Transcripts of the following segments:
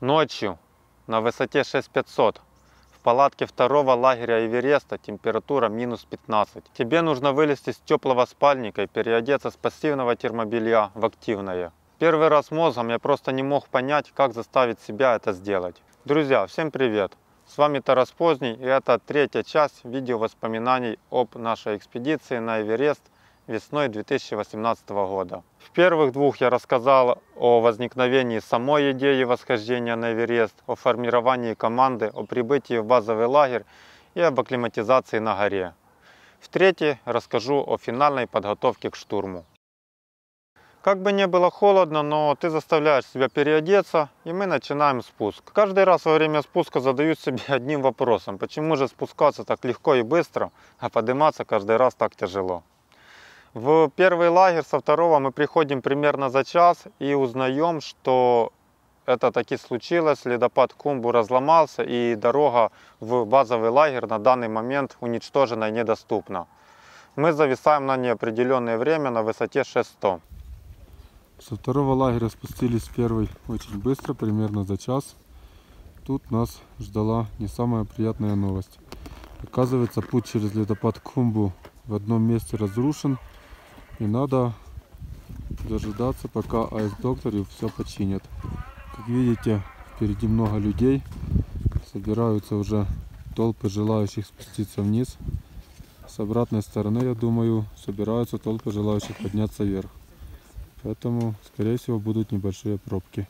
Ночью на высоте 6500 в палатке второго лагеря Эвереста температура минус 15. Тебе нужно вылезти с теплого спальника и переодеться с пассивного термобелья в активное. Первый раз мозгом я просто не мог понять, как заставить себя это сделать. Друзья, всем привет! С вами Тарас Поздний, и это третья часть видео воспоминаний об нашей экспедиции на Эверест весной 2018 года. В первых двух я рассказал о возникновении самой идеи восхождения на Эверест, о формировании команды, о прибытии в базовый лагерь и об акклиматизации на горе. В третьей расскажу о финальной подготовке к штурму. Как бы не было холодно, но ты заставляешь себя переодеться, и мы начинаем спуск. Каждый раз во время спуска задаю себе одним вопросом: почему же спускаться так легко и быстро, а подниматься каждый раз так тяжело? В первый лагерь со второго мы приходим примерно за час и узнаем, что это таки случилось, ледопад Хумбу разломался, и дорога в базовый лагерь на данный момент уничтожена и недоступна. Мы зависаем на неопределенное время на высоте 6100. Со второго лагеря спустились в первый очень быстро, примерно за час. Тут нас ждала не самая приятная новость. Оказывается, путь через ледопад Хумбу в одном месте разрушен, и надо дожидаться, пока айс-докторы все починят. Как видите, впереди много людей, собираются уже толпы желающих спуститься вниз. С обратной стороны, я думаю, собираются толпы желающих подняться вверх. Поэтому, скорее всего, будут небольшие пробки.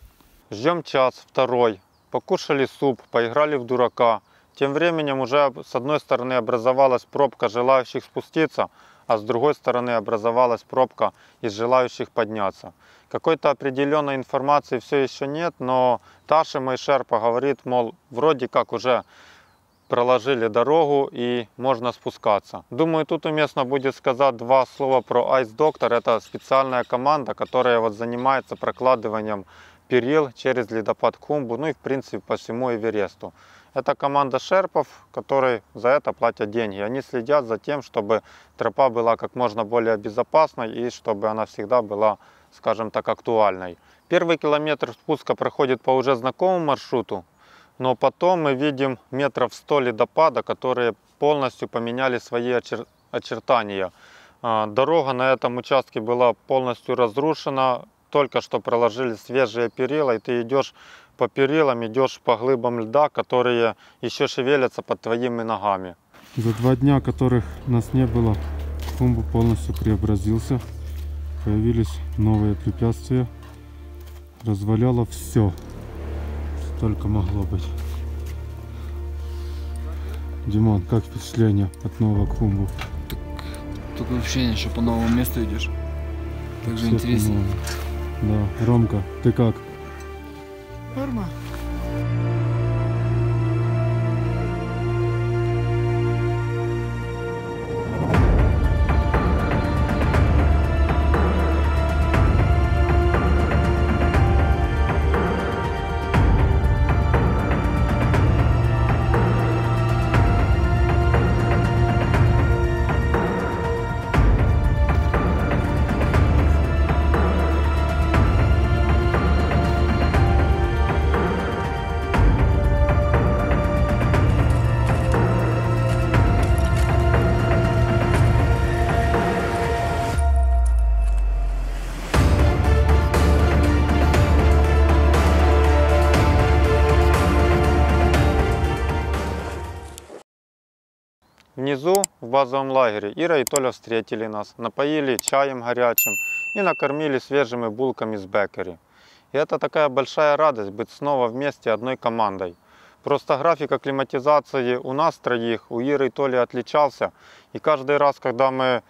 Ждем час, второй, покушали суп, поиграли в дурака. Тем временем уже с одной стороны образовалась пробка желающих спуститься, а с другой стороны образовалась пробка из желающих подняться. Какой-то определенной информации все еще нет, но Таша, мой шерпа, говорит, мол, вроде как уже проложили дорогу и можно спускаться. Думаю, тут уместно будет сказать два слова про Ice Doctor. Это специальная команда, которая занимается прокладыванием перил через ледопад Хумбу, ну и в принципе по всему Эвересту. Это команда шерпов, которые за это платят деньги. Они следят за тем, чтобы тропа была как можно более безопасной и чтобы она всегда была, скажем так, актуальной. Первый километр спуска проходит по уже знакомому маршруту, но потом мы видим метров 100 ледопада, которые полностью поменяли свои очертания. Дорога на этом участке была полностью разрушена, только что проложили свежие перила, и ты идешь по перилам, идешь по глыбам льда, которые еще шевелятся под твоими ногами. За 2 дня, которых нас не было, Хумбу полностью преобразился. Появились новые препятствия. Разваляло все, что только могло быть. Димон, как впечатление от нового Хумбу? Такое ощущение, что по новому месту идешь. Так же интереснее. Да, Ромка, ты как? Норма. Внизу, в базовом лагере, Ира и Толя встретили нас, напоили чаем горячим и накормили свежими булками с бекери. И это такая большая радость быть снова вместе одной командой. Просто график акклиматизации у нас троих, у Иры и Толи отличался. И каждый раз, когда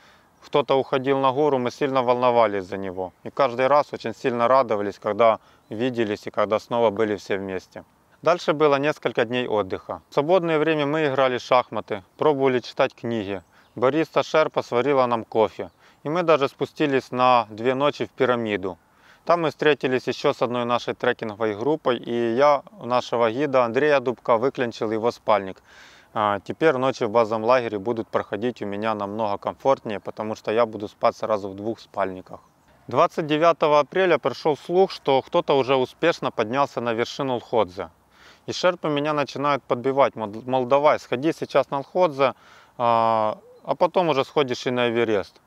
кто-то уходил на гору, мы сильно волновались за него. И каждый раз очень сильно радовались, когда виделись и когда снова были все вместе. Дальше было несколько дней отдыха. В свободное время мы играли в шахматы, пробовали читать книги. Бариста Шерпа сварила нам кофе. И мы даже спустились на 2 ночи в пирамиду. Там мы встретились еще с одной нашей трекинговой группой, и я у нашего гида Андрея Дубка выклинчил его спальник. Теперь ночи в базовом лагере будут проходить у меня намного комфортнее, потому что я буду спать сразу в 2 спальниках. 29 апреля пришел слух, что кто-то уже успешно поднялся на вершину Лхотзе. И шерпы меня начинают подбивать, мол, давай, сходи сейчас на Лхотзе, а потом уже сходишь и на Эверест.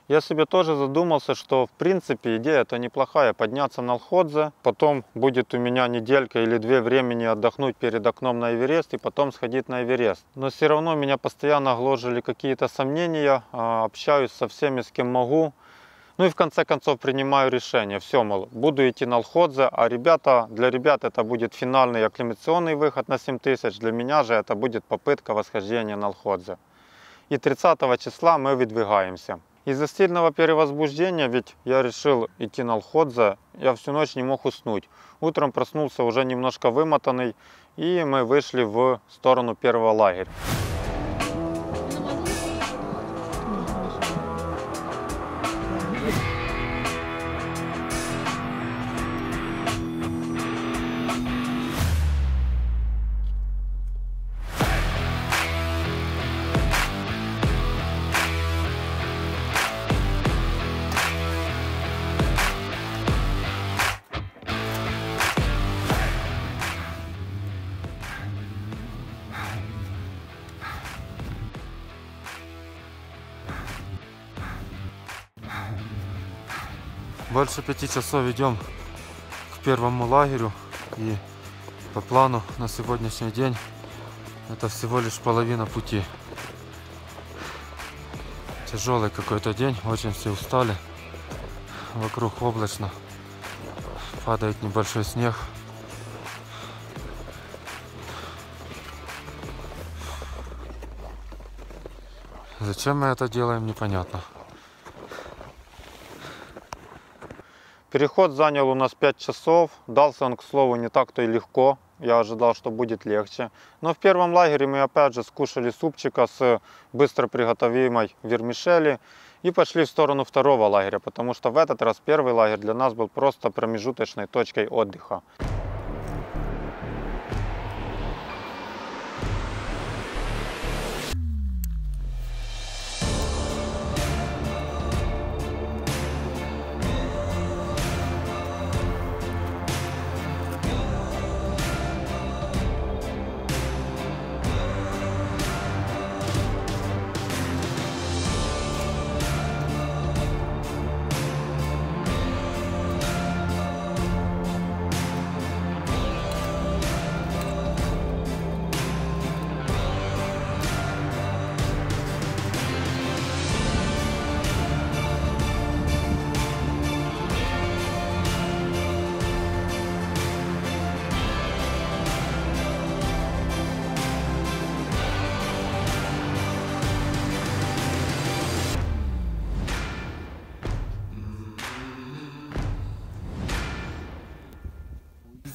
Я себе тоже задумался, что в принципе идея-то неплохая, подняться на Лхотзе, потом будет у меня неделька или две времени отдохнуть перед окном на Эверест и потом сходить на Эверест. Но все равно меня постоянно гложили какие-то сомнения, общаюсь со всеми, с кем могу. Ну и в конце концов принимаю решение, все, мол, буду идти на Лхотзе, а для ребят это будет финальный акклимационный выход на 7000, для меня же это будет попытка восхождения на Лхотзе. И 30 числа мы выдвигаемся. Из-за сильного перевозбуждения, ведь я решил идти на Лхотзе, я всю ночь не мог уснуть. Утром проснулся уже немножко вымотанный, и мы вышли в сторону первого лагеря. Больше 5 часов идем к первому лагерю, и по плану на сегодняшний день это всего лишь половина пути. Тяжелый какой-то день, очень все устали, вокруг облачно, падает небольшой снег. Зачем мы это делаем, непонятно. Переход занял у нас 5 часов, дался он, к слову, не так-то и легко, я ожидал, что будет легче. Но в первом лагере мы опять же скушали супчика с быстро приготовимой вермишели и пошли в сторону второго лагеря, потому что в этот раз первый лагерь для нас был просто промежуточной точкой отдыха.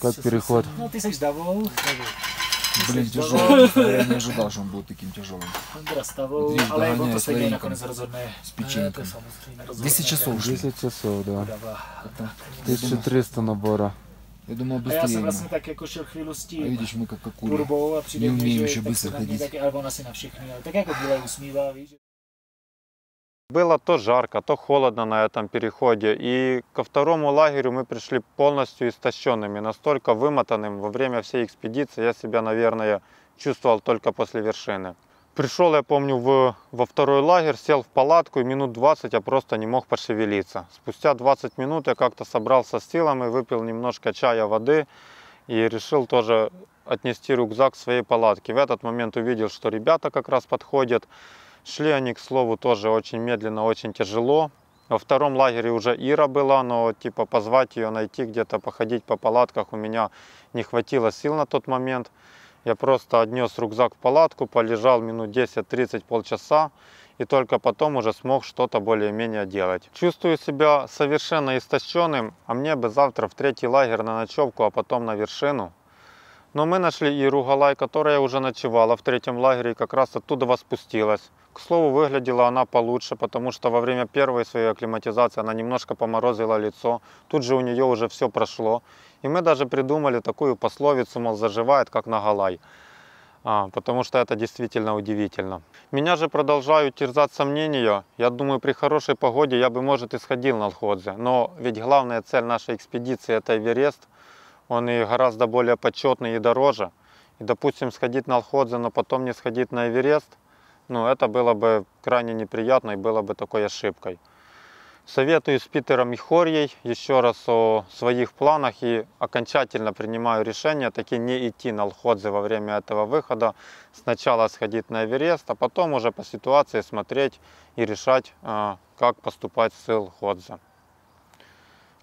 Как переход? Ну, ты с Davou. Блин, тяжелый. Я не ожидал, что он будет таким тяжелым. Ondra s Davou, Vidíš, ale on to doháněje stejně s nakonec rozhodne. s pečenkem. To samozřejmě rozhodne. 10 časov už. 10 часов, да. Dava. A tak. 1300 набора. Я думал A já jsem быстрее. vlastně tak jako šel chvíli s А tím видишь, мы как акулы. turbou a přijde Не mi, умеем že еще tak быстро se na mě ходить. taky, ale ona si na všechny, ale tak jako byla usmívá, víš. Было то жарко, то холодно на этом переходе. И ко второму лагерю мы пришли полностью истощенными, настолько вымотанным во время всей экспедиции. Я себя, наверное, чувствовал только после вершины. Пришел, я помню, во второй лагерь, сел в палатку, и минут 20 я просто не мог пошевелиться. Спустя 20 минут я как-то собрался с силами, выпил немножко чая, воды и решил тоже отнести рюкзак к своей палатке. В этот момент увидел, что ребята как раз подходят. Шли они, к слову, тоже очень медленно, очень тяжело. Во втором лагере уже Ира была, но типа позвать ее, найти где-то, походить по палатках у меня не хватило сил на тот момент. Я просто отнес рюкзак в палатку, полежал минут 10-30, полчаса и только потом уже смог что-то более-менее делать. Чувствую себя совершенно истощенным, а мне бы завтра в третий лагерь на ночевку, а потом на вершину. Но мы нашли Иру Галай, которая уже ночевала в третьем лагере и как раз оттуда спустилась. К слову, выглядела она получше, потому что во время первой своей акклиматизации она немножко поморозила лицо. Тут же у нее уже все прошло. И мы даже придумали такую пословицу, мол, заживает как на Галай. потому что это действительно удивительно. Меня же продолжают терзать сомнения. Я думаю, при хорошей погоде я бы, может, и сходил на Лхотзе. Но ведь главная цель нашей экспедиции – это Эверест. Он и гораздо более почетный и дороже. И, допустим, сходить на Лхотзе, но потом не сходить на Эверест, ну, это было бы крайне неприятно и было бы такой ошибкой. Советую с Питером и Хорьей еще раз о своих планах и окончательно принимаю решение таки не идти на Лхотзе во время этого выхода. Сначала сходить на Эверест, а потом уже по ситуации смотреть и решать, как поступать с Лхотзе.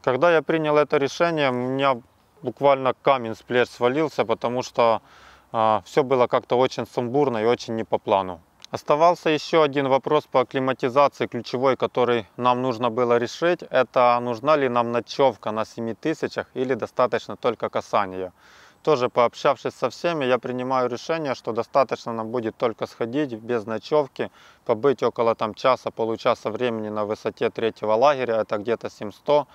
Когда я принял это решение, у меня буквально камень с плеч свалился, потому что все было как-то очень сумбурно и очень не по плану. Оставался еще один вопрос по акклиматизации, ключевой, который нам нужно было решить. Это нужна ли нам ночевка на 7000 или достаточно только касания. Тоже пообщавшись со всеми, я принимаю решение, что достаточно нам будет только сходить без ночевки, побыть около часа-получаса времени на высоте 3-го лагеря, это где-то 700.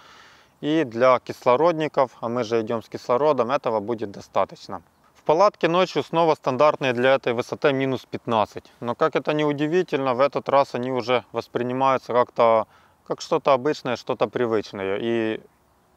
И для кислородников, а мы же идем с кислородом, этого будет достаточно. В палатке ночью снова стандартные для этой высоты минус 15. Но как это не удивительно, в этот раз они уже воспринимаются как-то как что-то обычное, что-то привычное. И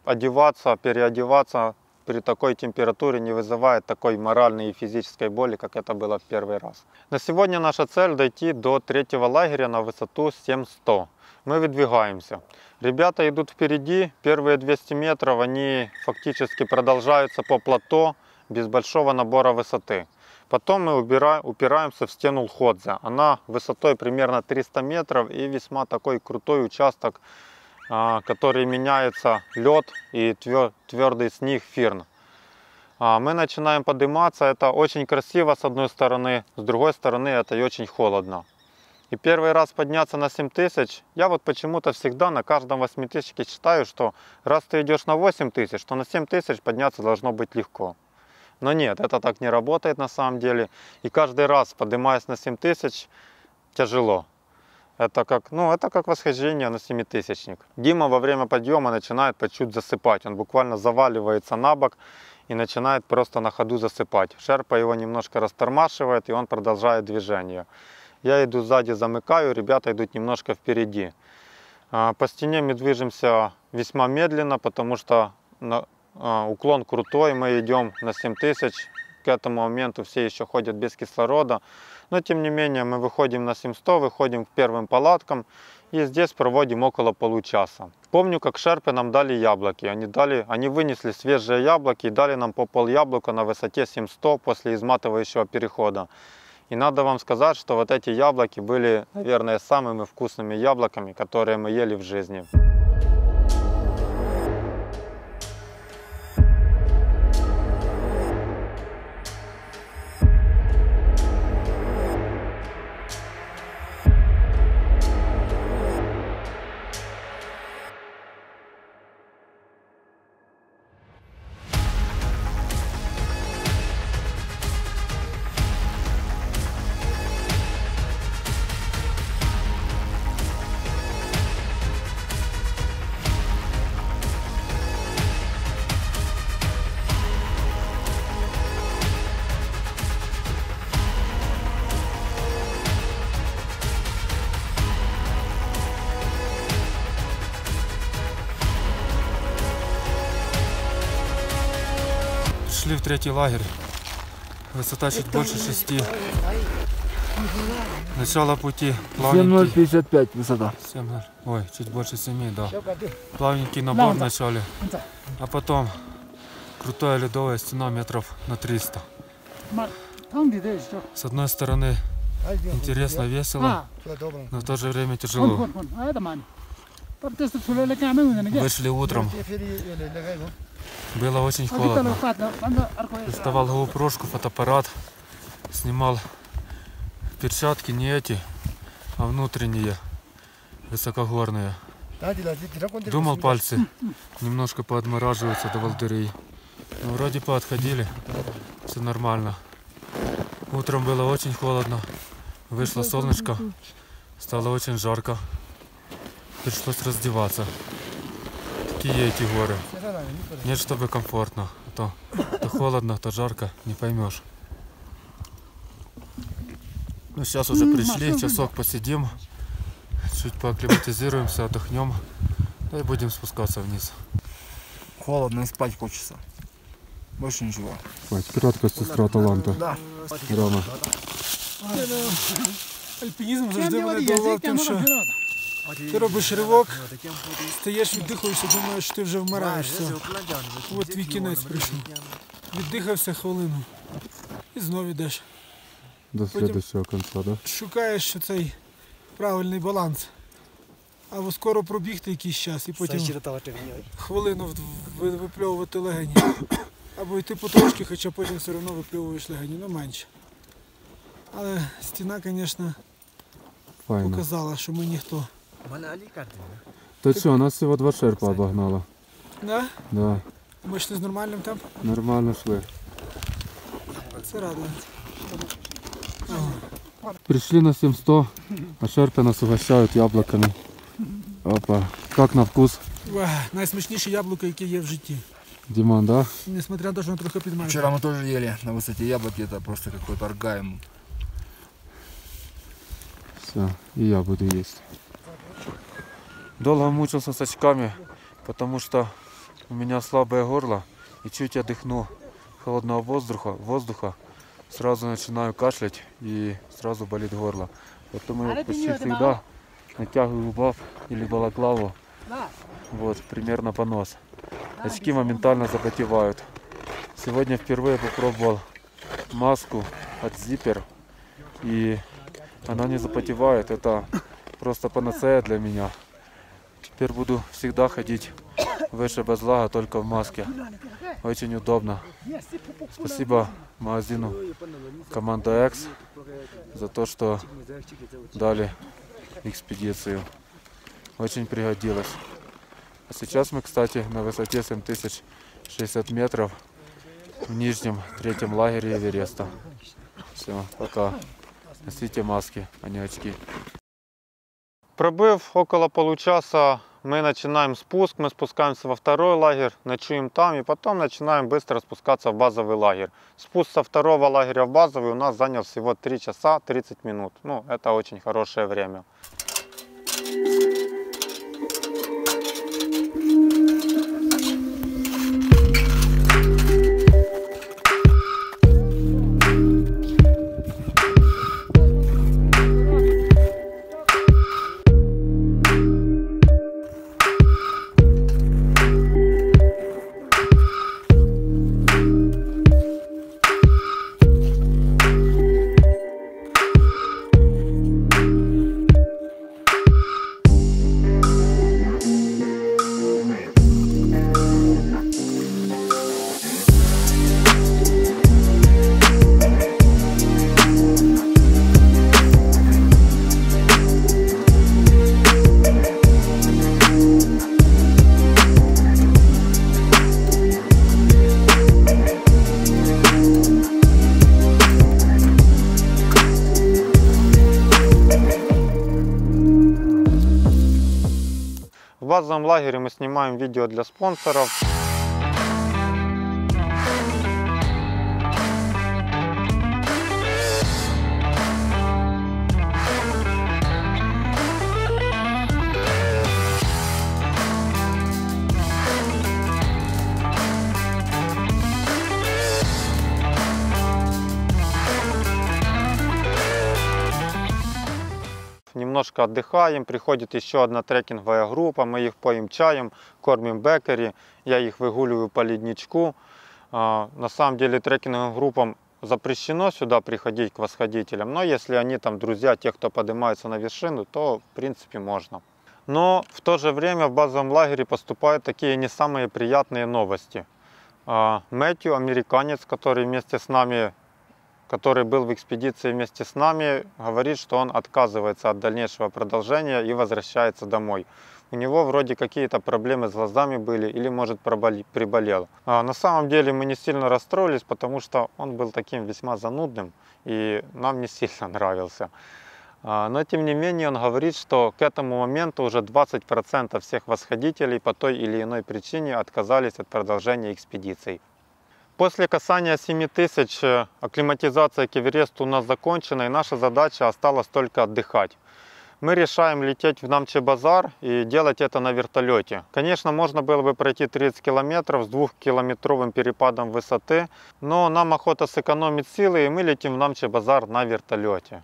одеваться, переодеваться при такой температуре не вызывает такой моральной и физической боли, как это было в первый раз. На сегодня наша цель дойти до 3-го лагеря на высоту 7100. Мы выдвигаемся. Ребята идут впереди, первые 200 метров они фактически продолжаются по плато, без большого набора высоты. Потом мы упираемся в стену Лхотзе. Она высотой примерно 300 метров и весьма такой крутой участок, который меняется лед и твердый снег фирн. Мы начинаем подниматься. Это очень красиво с одной стороны, с другой стороны это и очень холодно. И первый раз подняться на 7000, я вот почему-то всегда на каждом 8000 считаю, что раз ты идешь на 8000, то на 7000 подняться должно быть легко. Но нет, это так не работает на самом деле. И каждый раз, поднимаясь на 7000, тяжело. Это как восхождение на 7000-ник. Дима во время подъема начинает по чуть засыпать. Он буквально заваливается на бок и начинает просто на ходу засыпать. Шерпа его немножко растормаживает, и он продолжает движение. Я иду сзади, замыкаю, ребята идут немножко впереди. По стене мы движемся весьма медленно, потому что уклон крутой, мы идем на 7000. К этому моменту все еще ходят без кислорода. Но тем не менее мы выходим на 700, выходим к первым палаткам и здесь проводим около получаса. Помню, как шерпы нам дали яблоки. Они вынесли свежие яблоки и дали нам по пол яблока на высоте 700 после изматывающего перехода. И надо вам сказать, что вот эти яблоки были, наверное, самыми вкусными яблоками, которые мы ели в жизни. Пришли в 3-й лагерь. Высота чуть больше 6. Начало пути плавненький. 7055 высота. 7, ой, чуть больше 7, да. Плавненький набор в начале. А потом крутая ледовая стена метров на 300. С одной стороны интересно, весело, но в то же время тяжело. Вышли утром. Было очень холодно. Доставал GoPro-шку, фотоаппарат, снимал перчатки не эти, а внутренние, высокогорные. Думал, пальцы немножко поотмораживаются до волдырей. Но вроде поотходили, все нормально. Утром было очень холодно, вышло солнышко, стало очень жарко. Пришлось раздеваться. Такие эти горы. Нет, чтобы комфортно. То холодно, то жарко, не поймешь. Ну, сейчас уже пришли, часок посидим, чуть поакклиматизируемся, отдохнем, да и будем спускаться вниз. Холодно и спать хочется. Больше ничего. Спать. Краткая сестра таланта. Да. Рано. Альпінізм завжди мене дивував тим, що ти робиш ривок, стаєш, віддихуєшся, думаєш, що ти вже вмираєш. Все. От твій кінець прийшов. Віддихався хвилину і знову йдеш. До следующего конца, да? Шукаєш цей правильний баланс. Або скоро пробігти якийсь час і потім хвилину випльовувати легені. Або йти потрошки, хоча потім все одно випльовуєш легені, ну менше. Але стіна, звісно, Файно. показала, що ми ніхто. То что, нас всего 2 шерпа обогнало. Да? Да, Ми йшли з нормальним темпом? нормально шли. Це радує. Пришли на 7100, а шерпы нас угощают яблоками. Опа, как на вкус? Найсмачніше яблуко, яке є в житті. Диман, да? Несмотря на те, що воно трохи підмає. Вчера мы тоже ели на высоте яблоки, это просто какой-то оргазм. Все, и я буду есть. Долго мучился с очками, потому что у меня слабое горло, и чуть я дыхну холодного воздуха, сразу начинаю кашлять и сразу болит горло. Поэтому я почти всегда натягиваю баф или балаклаву, вот, примерно по нос. Очки моментально запотевают. Сегодня впервые попробовал маску от Zipper, и она не запотевает. Это просто панацея для меня. Теперь буду всегда ходить выше без лага, только в маске. Очень удобно. Спасибо магазину Команда X за то, что дали экспедицию. Очень пригодилось. А сейчас мы, кстати, на высоте 7060 метров в нижнем 3-м лагере Эвереста. Все, пока. Носите маски, а не очки. Пробыв около получаса, мы начинаем спуск, мы спускаемся во 2-й лагерь, ночуем там и потом начинаем быстро спускаться в базовый лагерь. Спуск со 2-го лагеря в базовый у нас занял всего 3 часа 30 минут. Ну, это очень хорошее время. В базовом лагере мы снимаем видео для спонсоров. Немножко отдыхаем, приходит еще одна трекинговая группа, мы их поим чаем, кормим бекери, я их выгуливаю по ледничку. На самом деле трекинговым группам запрещено сюда приходить к восходителям, но если они там друзья тех, кто поднимается на вершину, то в принципе можно. Но в то же время в базовом лагере поступают такие не самые приятные новости. Мэтью, американец, который вместе с нами, который был в экспедиции вместе с нами, говорит, что он отказывается от дальнейшего продолжения и возвращается домой. У него вроде какие-то проблемы с глазами были или, может, приболел. На самом деле мы не сильно расстроились, потому что он был таким весьма занудным и нам не сильно нравился. Но тем не менее он говорит, что к этому моменту уже 20% всех восходителей по той или иной причине отказались от продолжения экспедиций. После касания 7000 акклиматизация к Эвересту у нас закончена, и наша задача осталась только отдыхать. Мы решаем лететь в Намче-Базар и делать это на вертолете. Конечно, можно было бы пройти 30 километров с 2-километровым перепадом высоты, но нам охота сэкономить силы, и мы летим в Намче-Базар на вертолете.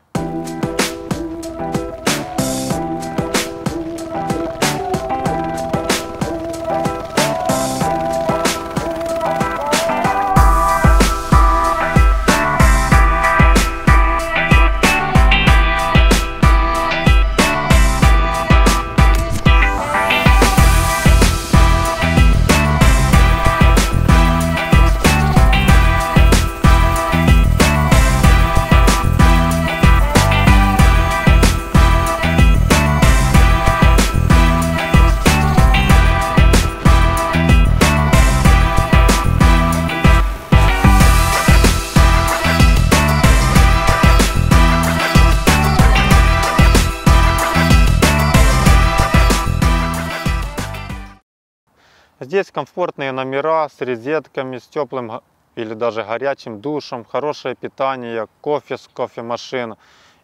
Здесь комфортные номера с розетками, с теплым или даже горячим душем, хорошее питание, кофе с кофемашин.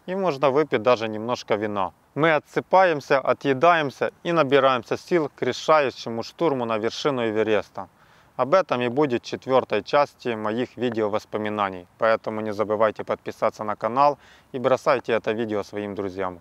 И можно выпить даже немножко вина. Мы отсыпаемся, отъедаемся и набираемся сил к решающему штурму на вершину Эвереста. Об этом и будет в 4-й части моих видео-воспоминаний. Поэтому не забывайте подписаться на канал и бросайте это видео своим друзьям.